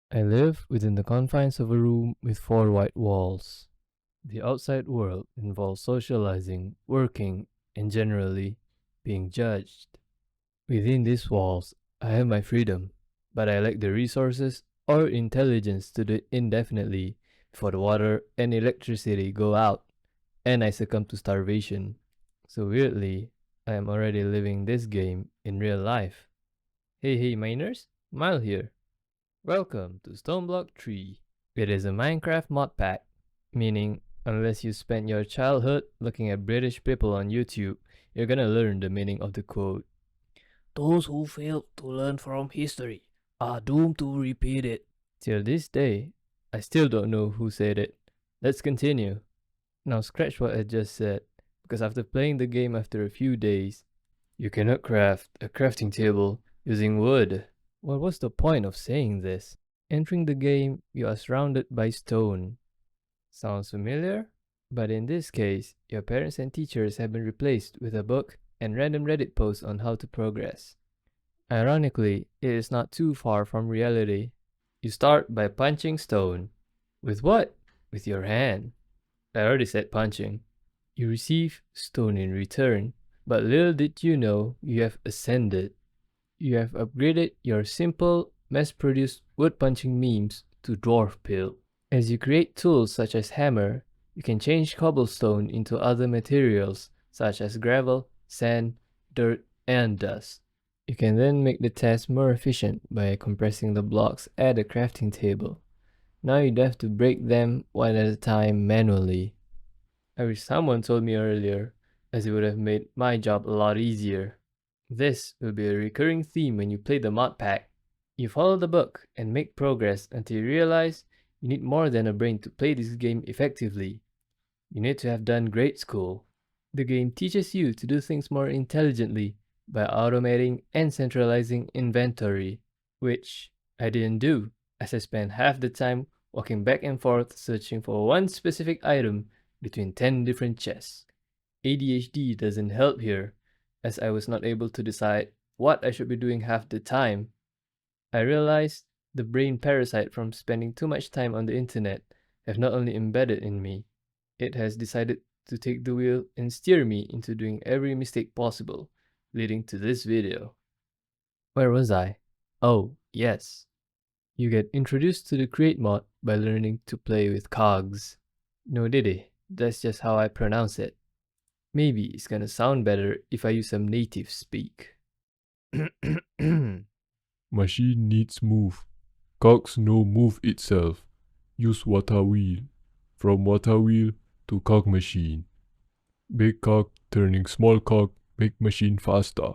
I live within the confines of a room with four white walls. The outside world involves socializing, working, and generally being judged. Within these walls, I have my freedom, but I lack the resources or intelligence to do it indefinitely before the water and electricity go out and I succumb to starvation. So weirdly, I am already living this game in real life. Hey miners, Mile here. Welcome to Stoneblock 3. It is a Minecraft mod pack, meaning unless you spent your childhood looking at British people on YouTube, you're gonna learn the meaning of the quote. Those who fail to learn from history are doomed to repeat it. Till this day, I still don't know who said it. Let's continue. Now scratch what I just said, because after playing the game after a few days, you cannot craft a crafting table using wood. What was the point of saying this? Entering the game, you are surrounded by stone. Sounds familiar? But in this case, your parents and teachers have been replaced with a book and random Reddit posts on how to progress. Ironically, it is not too far from reality. You start by punching stone. With what? With your hand. I already said punching. You receive stone in return, but little did you know you have ascended. You have upgraded your simple, mass-produced wood-punching memes to dwarf build. As you create tools such as hammer, you can change cobblestone into other materials such as gravel, sand, dirt, and dust. You can then make the task more efficient by compressing the blocks at the crafting table. Now you'd have to break them one at a time manually. I wish someone told me earlier, as it would have made my job a lot easier. This will be a recurring theme when you play the mod pack. You follow the book and make progress until you realize you need more than a brain to play this game effectively. You need to have done grade school. The game teaches you to do things more intelligently by automating and centralizing inventory, which I didn't do, as I spent half the time walking back and forth searching for one specific item between 10 different chests. ADHD doesn't help here, as I was not able to decide what I should be doing half the time. I realized the brain parasite from spending too much time on the internet have not only embedded in me, it has decided to take the wheel and steer me into doing every mistake possible, leading to this video. Where was I? Oh, yes. You get introduced to the Create mod by learning to play with cogs. No diddy, that's just how I pronounce it. Maybe it's gonna sound better if I use some native speak. Machine needs move. Cogs no move itself. Use water wheel. From water wheel to cog machine. Big cog turning small cog make machine faster.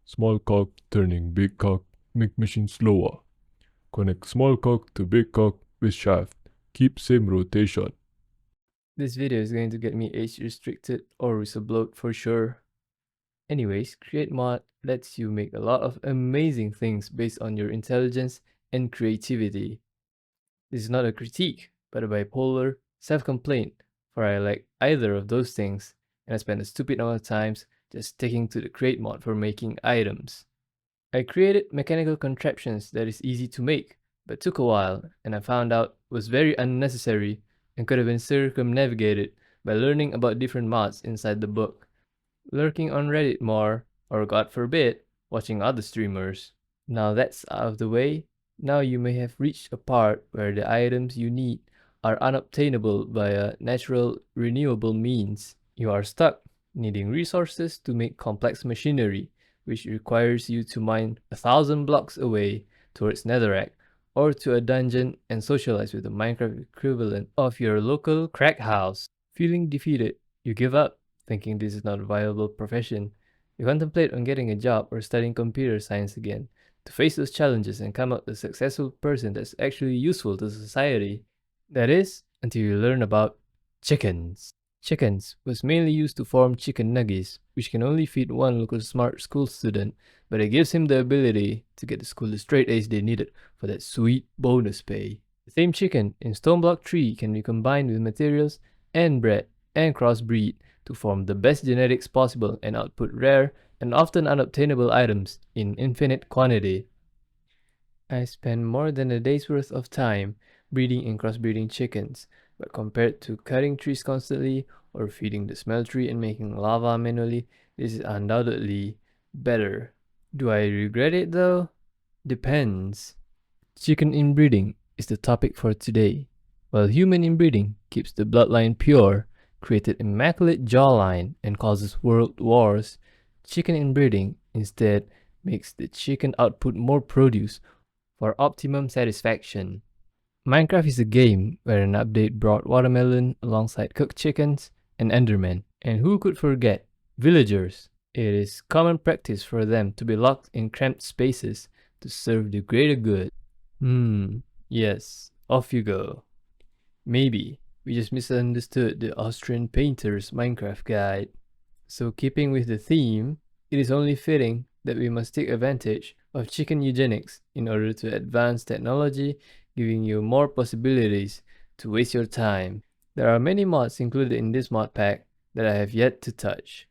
Small cog turning big cog make machine slower. Connect small cog to big cog with shaft. Keep same rotation. This video is going to get me age restricted or whistleblown for sure. Anyways, Create mod lets you make a lot of amazing things based on your intelligence and creativity. This is not a critique, but a bipolar self-complaint, for I lack either of those things, and I spend a stupid amount of times just sticking to the Create mod for making items. I created mechanical contraptions that is easy to make, but took a while, and I found out was very unnecessary and could have been circumnavigated by learning about different mods inside the book, lurking on Reddit more, or God forbid, watching other streamers. Now that's out of the way, now you may have reached a part where the items you need are unobtainable via natural renewable means. You are stuck, needing resources to make complex machinery, which requires you to mine 1,000 blocks away towards Netherrack, or to a dungeon and socialize with the Minecraft equivalent of your local crack house. Feeling defeated, you give up, thinking this is not a viable profession. You contemplate on getting a job or studying computer science again, to face those challenges and come out a successful person that's actually useful to society. That is, until you learn about chickens. Chickens was mainly used to form chicken nuggets, which can only feed one local smart school student, but it gives him the ability to get the school the straight A's they needed for that sweet bonus pay. The same chicken in Stoneblock 3 can be combined with materials and bred and crossbreed to form the best genetics possible and output rare and often unobtainable items in infinite quantity. I spend more than a day's worth of time breeding and crossbreeding chickens, but compared to cutting trees constantly or feeding the smell tree and making lava manually, this is undoubtedly better. Do I regret it though? Depends. Chicken inbreeding is the topic for today. While human inbreeding keeps the bloodline pure, created immaculate jawline, and causes world wars, chicken inbreeding instead makes the chicken output more produce for optimum satisfaction. Minecraft is a game where an update brought watermelon alongside cooked chickens and endermen. And who could forget villagers? It is common practice for them to be locked in cramped spaces to serve the greater good. Yes, off you go. Maybe we just misunderstood the Austrian painter's Minecraft guide. So keeping with the theme, it is only fitting that we must take advantage of chicken eugenics in order to advance technology, giving you more possibilities to waste your time. There are many mods included in this mod pack that I have yet to touch.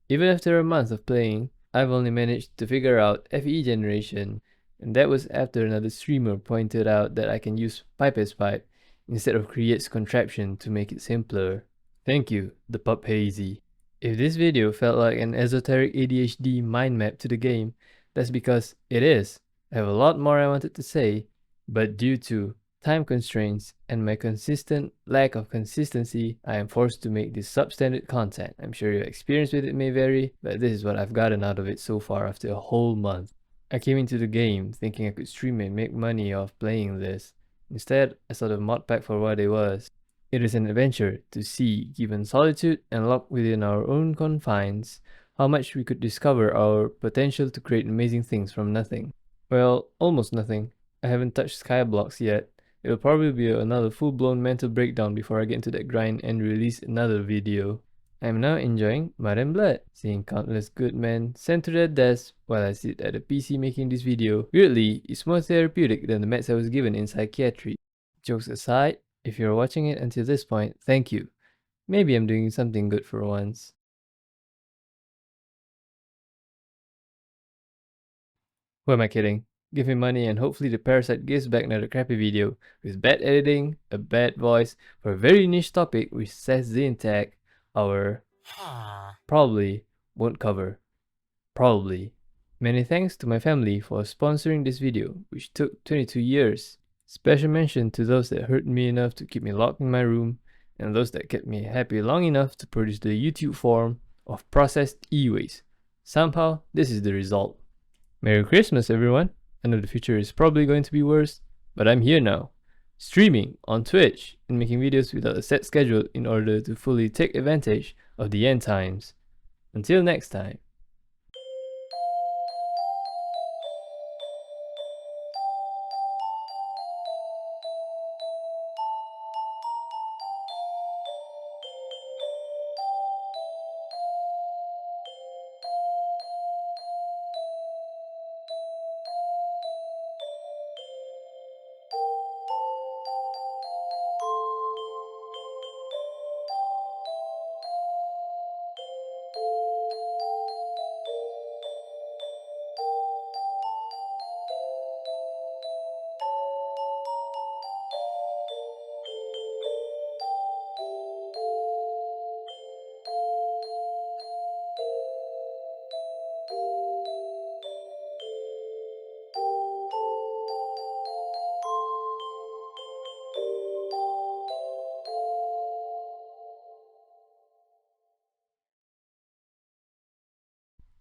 Even after a month of playing, I've only managed to figure out FE generation, and that was after another streamer pointed out that I can use pipe as pipe instead of create's contraption to make it simpler. Thank you, the Pup Hazy. If this video felt like an esoteric ADHD mind map to the game, that's because it is. I have a lot more I wanted to say, but due to time constraints and my consistent lack of consistency, I am forced to make this substandard content. I'm sure your experience with it may vary, but this is what I've gotten out of it so far after a whole month. I came into the game thinking I could stream and make money off playing this. Instead, I saw the mod pack for what it was. It is an adventure to see, given solitude and locked within our own confines, how much we could discover our potential to create amazing things from nothing. Well, almost nothing. I haven't touched Skyblocks yet. It'll probably be another full-blown mental breakdown before I get into that grind and release another video. I'm now enjoying Mud and Blood, seeing countless good men sent to their deaths while I sit at a PC making this video. Weirdly, it's more therapeutic than the meds I was given in psychiatry. Jokes aside, if you're watching it until this point, thank you. Maybe I'm doing something good for once. Who am I kidding? Give me money and hopefully the parasite gives back another crappy video with bad editing, a bad voice, for a very niche topic which says the intact, our probably won't cover. Probably. Many thanks to my family for sponsoring this video, which took 22 years. Special mention to those that hurt me enough to keep me locked in my room, and those that kept me happy long enough to produce the YouTube form of processed e-waste. Somehow, this is the result. Merry Christmas, everyone. I know the future is probably going to be worse, but I'm here now, streaming on Twitch and making videos without a set schedule in order to fully take advantage of the end times. Until next time.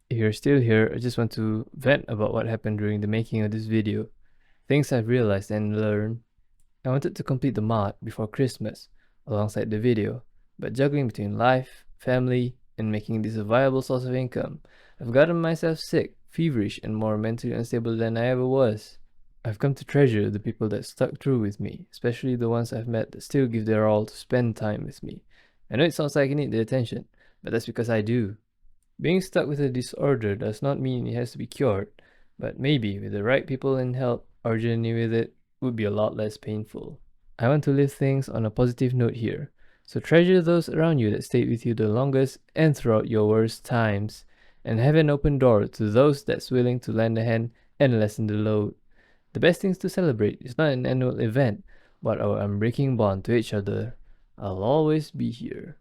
If you're still here, I just want to vent about what happened during the making of this video. Things I've realized and learned. I wanted to complete the mod before Christmas, alongside the video, but juggling between life, family, and making this a viable source of income, I've gotten myself sick, feverish, and more mentally unstable than I ever was. I've come to treasure the people that stuck through with me, especially the ones I've met that still give their all to spend time with me. I know it sounds like I need the attention, but that's because I do. Being stuck with a disorder does not mean it has to be cured, but maybe with the right people and help, our journey with it would be a lot less painful. I want to leave things on a positive note here, so treasure those around you that stayed with you the longest and throughout your worst times, and have an open door to those that's willing to lend a hand and lessen the load. The best things to celebrate is not an annual event, but our unbreaking bond to each other. I'll always be here.